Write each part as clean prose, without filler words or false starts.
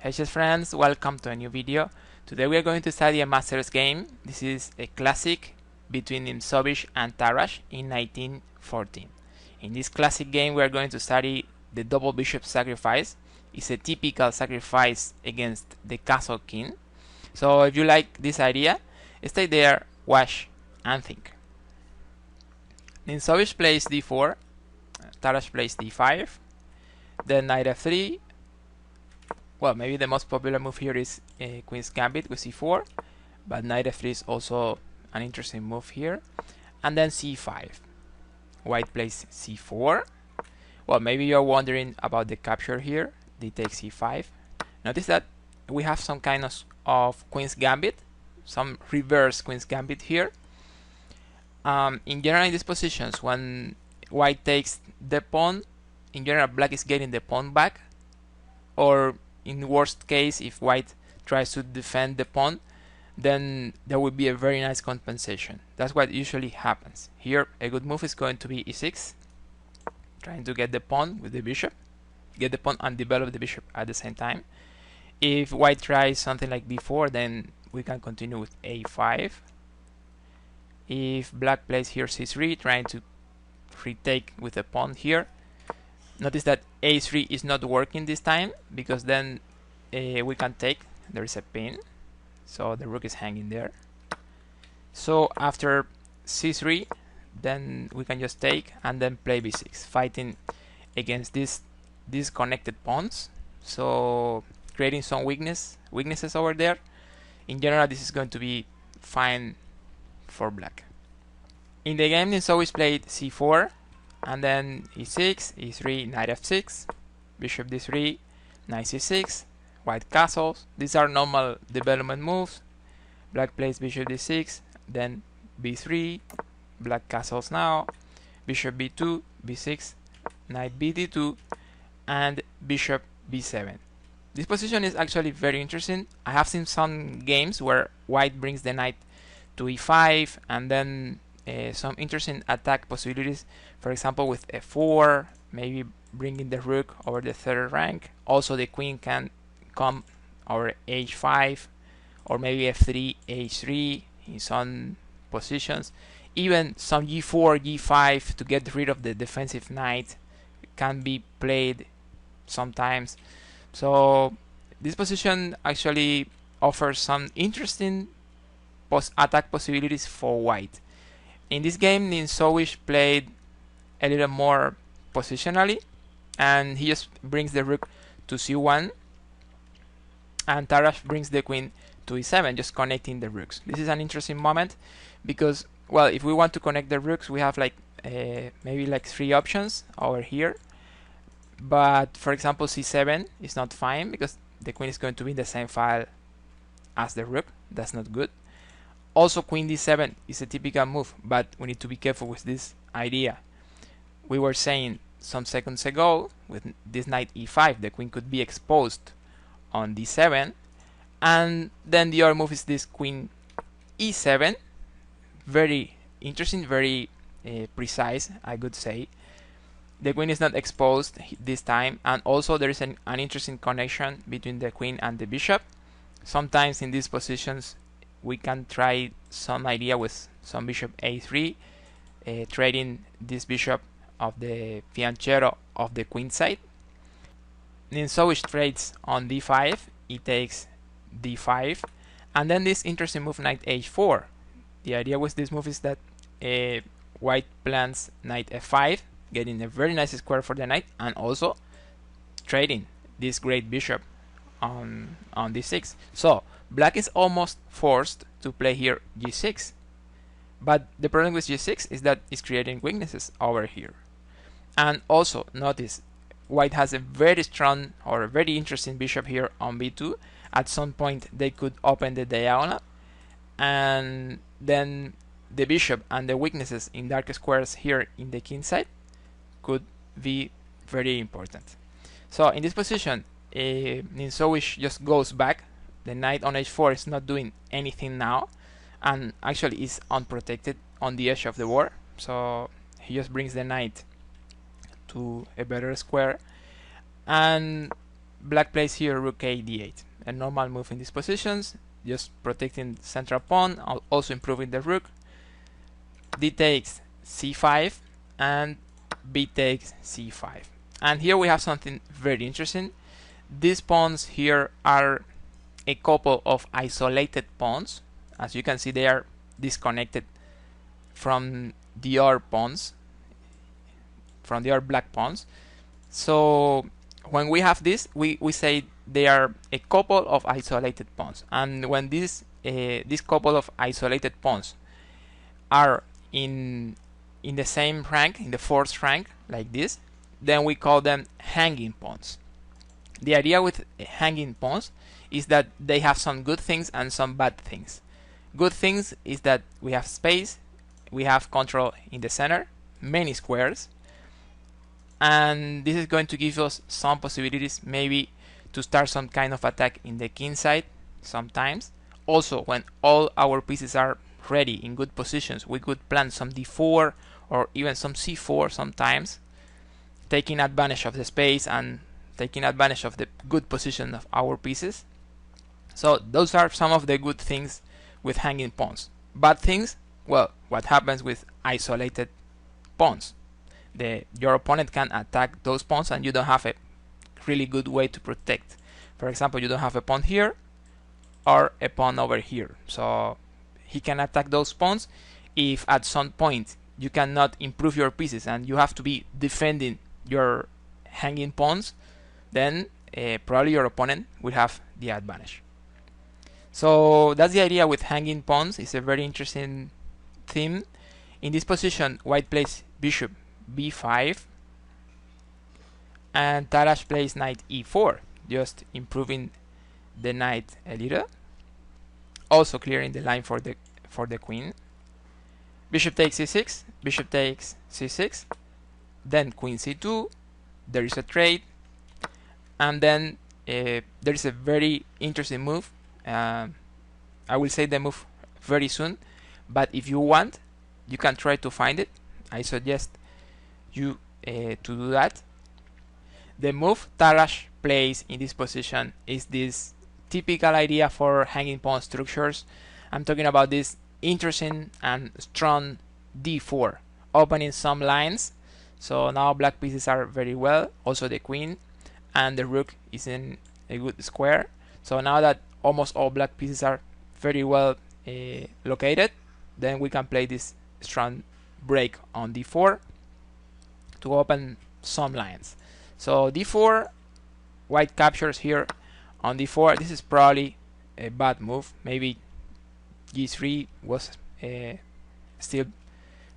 Hey chess friends, welcome to a new video. Today we are going to study a Masters game. This is a classic between Nimzowitsch and Tarrasch in 1914. In this classic game we are going to study the double bishop sacrifice. It's a typical sacrifice against the castle king. So if you like this idea, stay there, watch and think. Nimzowitsch plays d4, Tarrasch plays d5, then knight f3. Well, maybe the most popular move here is Queen's Gambit with c4, but knight f3 is also an interesting move here. And then c5. White plays c4. Well, maybe you're wondering about the capture here. They take c5. Notice that we have some kind of Queen's Gambit, some reverse Queen's Gambit here. In general, in these positions, when white takes the pawn, in general, black is getting the pawn back, or in worst case, if white tries to defend the pawn, then there will be a very nice compensation. That's what usually happens. Here, a good move is going to be e6, trying to get the pawn with the bishop, get the pawn and develop the bishop at the same time. If white tries something like b4, then we can continue with a5. If black plays here c3, trying to retake with the pawn here, notice that a3 is not working this time, because then we can take, there is a pin, so the rook is hanging there. So after c3, then we can just take and then play b6, fighting against these connected pawns, so creating some weaknesses over there. In general, this is going to be fine for black. In the game, Nimzowitsch played c4, and then e6, e3, knight f6, bishop d3, knight c6, white castles. These are normal development moves. Black plays bishop d6, then b3, black castles now, bishop b2, b6, knight bd2, and bishop b7. This position is actually very interesting. I have seen some games where white brings the knight to e5, and then some interesting attack possibilities, for example with f4, maybe bringing the rook over the third rank. Also the queen can come over h5, or maybe f3, h3 in some positions. Even some g4, g5 to get rid of the defensive knight can be played sometimes. So this position actually offers some interesting attack possibilities for white. In this game, Nimzowitsch played a little more positionally, and he just brings the rook to c1, and Tarrasch brings the queen to e7, just connecting the rooks. This is an interesting moment because, well, if we want to connect the rooks, we have like maybe like 3 options over here. But for example, c7 is not fine because the queen is going to be in the same file as the rook. That's not good. Also, queen d7 is a typical move, but we need to be careful with this idea. We were saying some seconds ago, with this knight e5, the queen could be exposed on d7, and then the other move is this queen e7. Very interesting, very precise, I could say. The queen is not exposed this time, and also there is an interesting connection between the queen and the bishop. Sometimes in these positions we can try some idea with some bishop a3, trading this bishop of the fianchetto of the queen side. Nimzowitsch trades on d5, he takes d5, and then this interesting move knight h4. The idea with this move is that white plans knight f5, getting a very nice square for the knight, and also trading this great bishop on d6. So black is almost forced to play here g6, but the problem with g6 is that it's creating weaknesses over here. And also notice white has a very strong or a very interesting bishop here on b2. At some point they could open the diagonal, and then the bishop and the weaknesses in dark squares here in the king side could be very important. So in this position, Nimzowitsch just goes back. The knight on h4 is not doing anything now, and actually is unprotected on the edge of the board. So he just brings the knight to a better square, and black plays here rook a d8, a normal move in these positions, just protecting the central pawn, also improving the rook. D takes c5 and b takes c5. And here we have something very interesting. These pawns here are a couple of isolated pawns. As you can see, they are disconnected from the other pawns, from the other black pawns. So when we have this, we say they are a couple of isolated pawns. And when this couple of isolated pawns are in the same rank, in the fourth rank, like this, then we call them hanging pawns. The idea with hanging pawns is that they have some good things and some bad things. Good things is that we have space, we have control in the center, many squares, and this is going to give us some possibilities maybe to start some kind of attack in the king side sometimes. Also, when all our pieces are ready in good positions, we could plan some d4 or even some c4 sometimes, taking advantage of the space and taking advantage of the good position of our pieces. So those are some of the good things with hanging pawns. Bad things, well, what happens with isolated pawns? Your opponent can attack those pawns and you don't have a really good way to protect. For example, you don't have a pawn here or a pawn over here. So he can attack those pawns if at some point you cannot improve your pieces and you have to be defending your hanging pawns, then probably your opponent will have the advantage. So that's the idea with hanging pawns. It's a very interesting theme. In this position, white plays bishop b5 and Tarrasch plays knight e4, just improving the knight a little, also clearing the line for the queen. Bishop takes c6, bishop takes c6, then queen c2, there is a trade, and then there is a very interesting move. I will say the move very soon, but if you want, you can try to find it. I suggest you to do that. The move Tarrasch plays in this position is this typical idea for hanging pawn structures. I'm talking about this interesting and strong d4, opening some lines. So now black pieces are very well, also the queen, and the rook is in a good square. So now that almost all black pieces are very well located, then we can play this strong break on d4 to open some lines. So d4, white captures here on d4. This is probably a bad move. Maybe g3 was still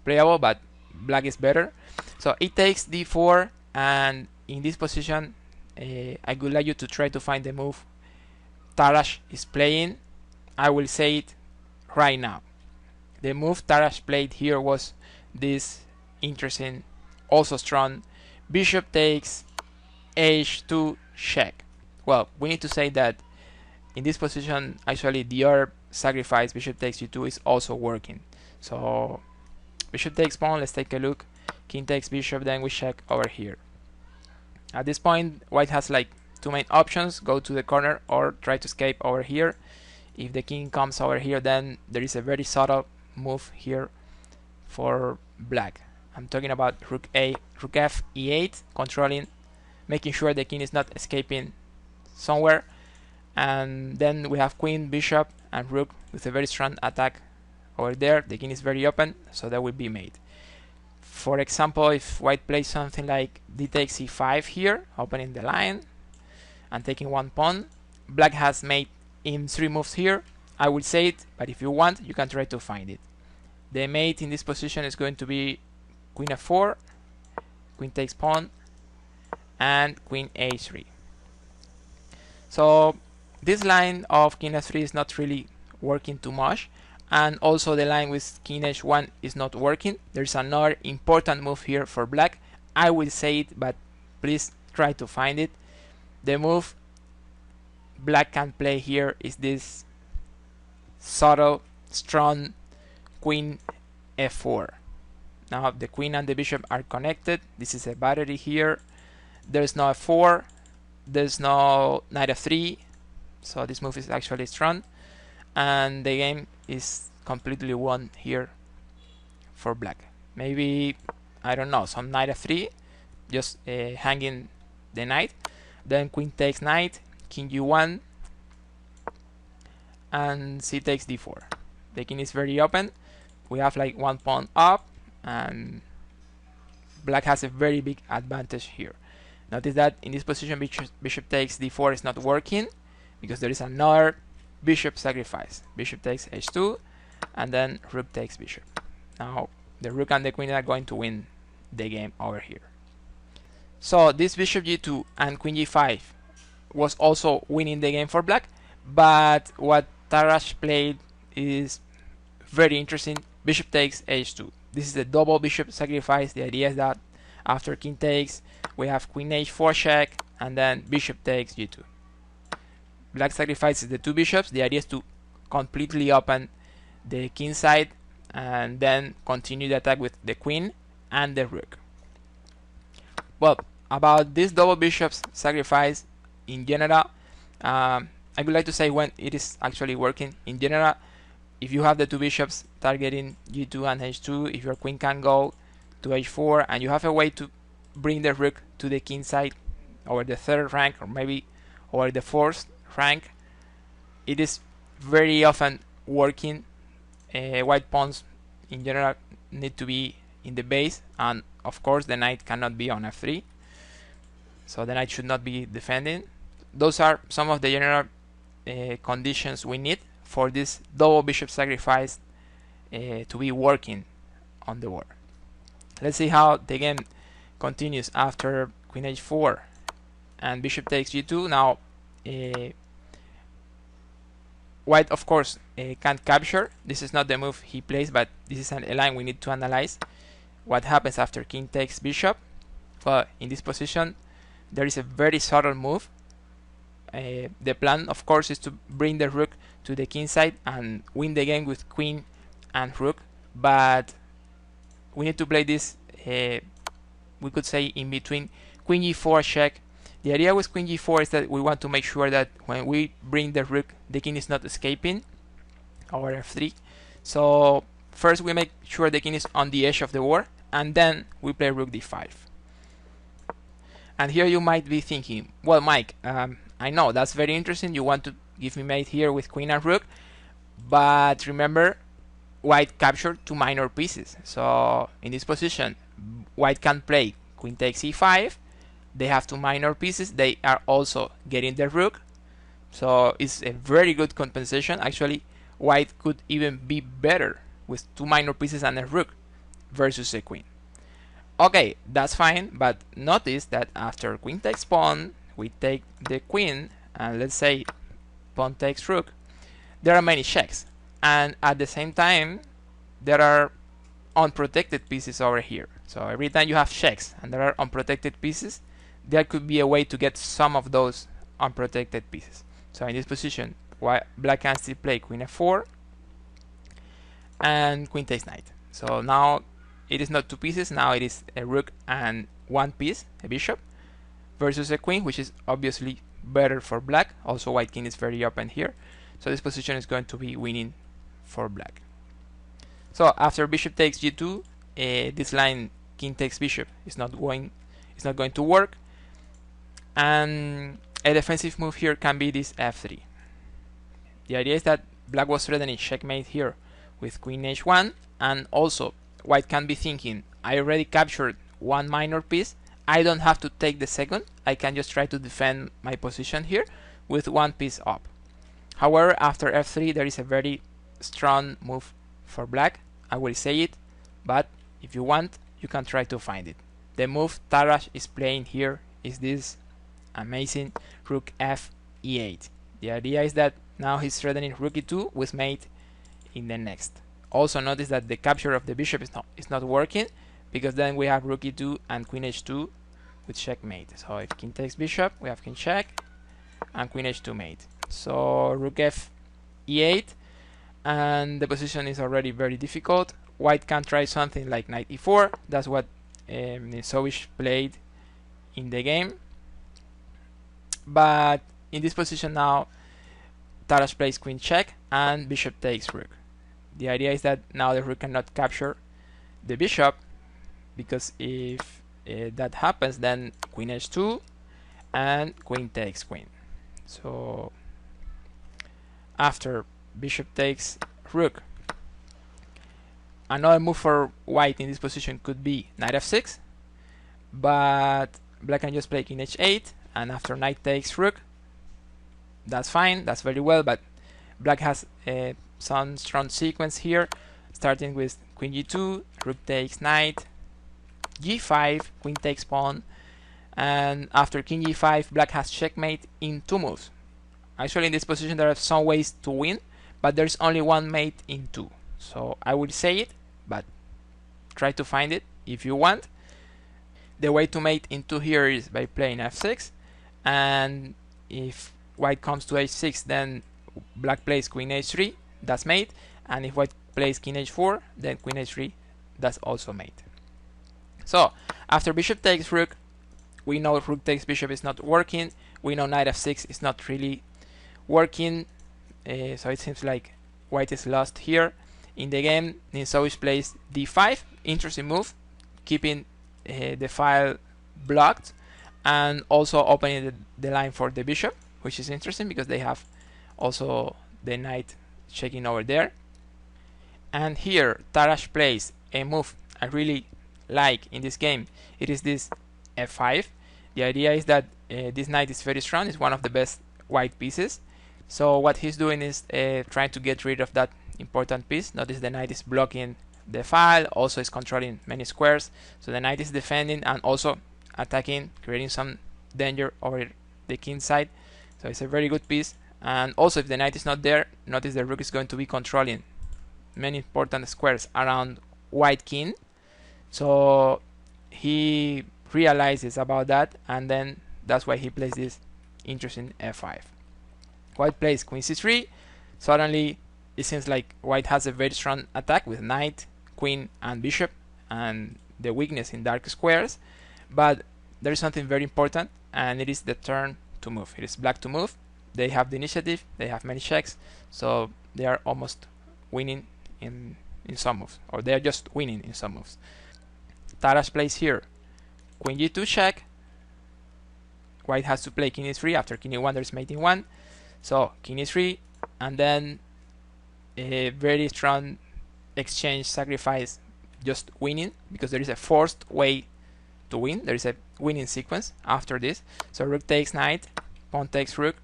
playable, but black is better. So it takes d4, and in this position I would like you to try to find the move Tarrasch is playing. I will say it right now. The move Tarrasch played here was this interesting, also strong, bishop takes h2 check. Well, we need to say that in this position actually the other sacrifice, bishop takes g2, is also working. So bishop takes pawn, let's take a look. King takes bishop, then we check over here. At this point, white has like two main options: go to the corner or try to escape over here. If the king comes over here, then there is a very subtle move here for black. I'm talking about rook f e8, controlling, making sure the king is not escaping somewhere. And then we have queen, bishop, and rook with a very strong attack over there. The king is very open, so that will be made. For example, if white plays something like d takes e5 here, opening the line and taking one pawn, black has made in 3 moves here. I will say it, but if you want, you can try to find it. The mate in this position is going to be queen f4, queen takes pawn, and queen a3. So this line of king f3 is not really working too much, and also the line with king h1 is not working. There's another important move here for black. I will say it, but please try to find it. The move black can play here is this subtle, strong queen f4. Now the queen and the bishop are connected. This is a battery here. There's no f4. there's no knight f3, so this move is actually strong, and the game is completely won here for black. Maybe, I don't know, some knight f3, just hanging the knight, then queen takes knight, king g1, and c takes d4. The king is very open. We have like one pawn up, and black has a very big advantage here. Notice that in this position bishop takes d4 is not working because there is another bishop sacrifice. Bishop takes h2, and then rook takes bishop. Now the rook and the queen are going to win the game over here. So this bishop g2 and queen g5 was also winning the game for black, but what Tarrasch played is very interesting. Bishop takes h2. This is the double bishop sacrifice. The idea is that after king takes, we have queen h4 check, and then bishop takes g2. Black sacrifices the two bishops. The idea is to completely open the king side and then continue the attack with the queen and the rook. Well, about this double bishops sacrifice in general, I would like to say when it is actually working. In general, if you have the two bishops targeting g2 and h2, if your queen can go to h4 and you have a way to bring the rook to the king side over the third rank or maybe over the fourth rank, it is very often working. White pawns in general need to be in the base, and of course the knight cannot be on f3, so the knight should not be defending. Those are some of the general conditions we need for this double bishop sacrifice to be working on the board. Let's see how the game continues after queen h4 and bishop takes g2. Now white of course can't capture. This is not the move he plays, but this is a line we need to analyze. What happens after king takes bishop? Well, in this position there is a very subtle move. The plan of course is to bring the rook to the king side and win the game with queen and rook, but we need to play this we could say in between queen g4 check. The idea with queen g4 is that we want to make sure that when we bring the rook, the king is not escaping over f3. So first we make sure the king is on the edge of the board, and then we play rook d5. And here you might be thinking, well, Mike, I know that's very interesting. You want to give me mate here with queen and rook, but remember, white captured two minor pieces. So in this position, white can play queen takes e5. They have two minor pieces. They are also getting the rook, so it's a very good compensation. Actually, white could even be better with two minor pieces and a rook versus a queen. Okay, that's fine, but notice that after queen takes pawn, we take the queen, and let's say pawn takes rook. There are many checks, and at the same time there are unprotected pieces over here. So every time you have checks and there are unprotected pieces, there could be a way to get some of those unprotected pieces. So in this position, black can still play queen f4 and queen takes knight. So now it is not two pieces, now it is a rook and one piece, a bishop, versus a queen, which is obviously better for black. Also white king is very open here, so this position is going to be winning for black. So after bishop takes g2, this line king takes bishop is not going to work, and a defensive move here can be this f3. The idea is that black was threatening checkmate here with queen h1, and also white can be thinking, I already captured one minor piece, I don't have to take the second, I can just try to defend my position here with one piece up. However, after f3 there is a very strong move for black. I will say it, but if you want, you can try to find it. The move Tarrasch is playing here is this amazing rook f e8. The idea is that now he's threatening rook e2 with mate in the next. Also notice that the capture of the bishop is not working, because then we have rook e2 and queen h2 with checkmate. So if king takes bishop, we have king check and queen h2 mate. So rook f e8, and the position is already very difficult. White can try something like knight e4. That's what Nimzowitsch played in the game. but in this position now, Tarrasch plays queen check and bishop takes rook. The idea is that now the rook cannot capture the bishop, because if that happens, then queen h2 and queen takes queen. So after bishop takes rook, another move for white in this position could be knight f6, but black can just play king h8, and after knight takes rook, that's fine, that's very well, but black has some strong sequence here, starting with queen g2, rook takes knight, g5, queen takes pawn, and after king g5, black has checkmate in 2 moves. Actually, in this position there are some ways to win, but there's only one mate in 2. So I will say it, but try to find it if you want. The way to mate in 2 here is by playing f6, and if white comes to h6, then black plays queen h3, that's mate, and if white plays king h4, then queen h3, that's also mate. So after bishop takes rook, we know rook takes bishop is not working, we know knight f6 is not really working, so it seems like white is lost here. In the game, Nimzowitsch plays d5, interesting move, keeping the file blocked and also opening the line for the bishop, which is interesting because they have also the knight checking over there. And here Tarrasch plays a move I really like in this game. It is this f5. The idea is that this knight is very strong, it's one of the best white pieces. So what he's doing is trying to get rid of that important piece. Notice the knight is blocking the file, also is controlling many squares, so the knight is defending and also attacking, creating some danger over the king side. So it's a very good piece. And also if the knight is not there, notice the rook is going to be controlling many important squares around white king. So he realizes about that, and then that's why he plays this interesting f5. White plays queen c3. Suddenly it seems like white has a very strong attack with knight, queen and bishop, and the weakness in dark squares. But there is something very important, and it is the turn to move. It is black to move. They have the initiative, they have many checks, so they are almost winning in some moves, or they are just winning in some moves. Tarrasch plays here queen g2 check. White has to play king e3. After king e1 there's mate in 1, so king e3, and then a very strong exchange sacrifice, just winning, because there is a forced way to win. There is a winning sequence after this. So rook takes knight, pawn takes rook.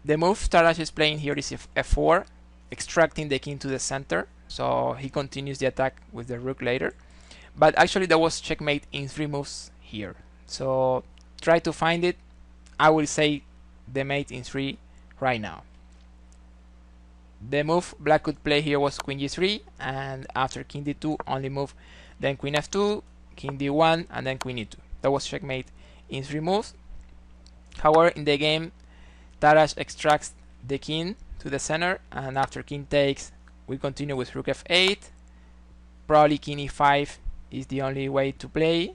The move Tarrasch is playing here is f4, extracting the king to the center, so he continues the attack with the rook later. But actually there was checkmate in 3 moves here, so try to find it. I will say the mate in 3 right now. The move black could play here was queen g3, and after king d2 only move, then queen f2, king d1, and then queen e2. That was checkmate in 3 moves. However, in the game, Tarrasch extracts the king to the center, and after king takes, we continue with rook f8. Probably king e5 is the only way to play,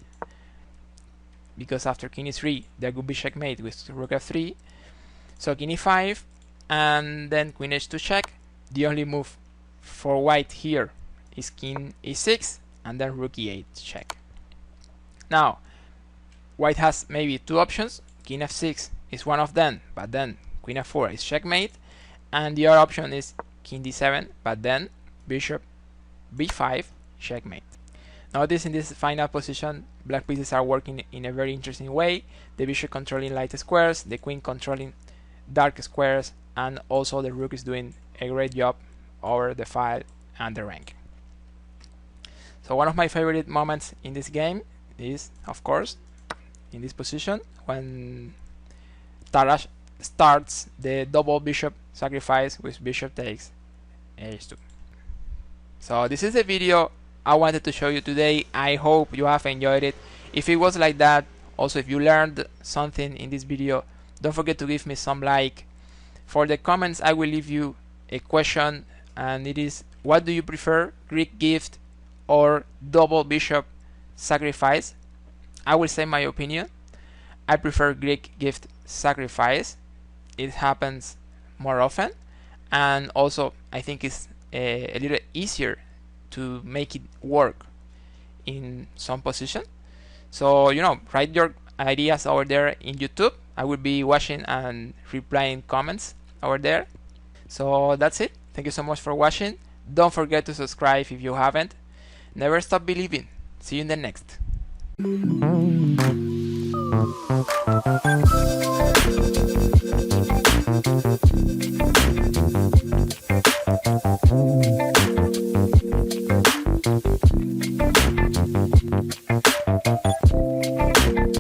because after king e3 there could be checkmate with rook f3. So king e5, and then queen h2 check. The only move for white here is king e6, and then rook e8 check. Now white has maybe 2 options. King f6 is one of them, but then queen f4 is checkmate, and the other option is king d7, but then bishop b5 checkmate. Notice in this final position black pieces are working in a very interesting way. The bishop controlling light squares, the queen controlling dark squares, and also the rook is doing a great job over the file and the rank. So one of my favorite moments in this game is, of course, in this position when Tarrasch starts the double bishop sacrifice with bishop takes h2. So this is the video I wanted to show you today. I hope you have enjoyed it. If it was like that, also if you learned something in this video, don't forget to give me some like. For the comments I will leave you a question, and it is, what do you prefer, Greek gift or double bishop sacrifice? I will say my opinion. I prefer Greek gift sacrifice, it happens more often, and also I think it's a little easier to make it work in some position. So write your ideas over there in YouTube. I will be watching and replying comments over there. So that's it. Thank you so much for watching. Don't forget to subscribe if you haven't. Never stop believing. See you in the next.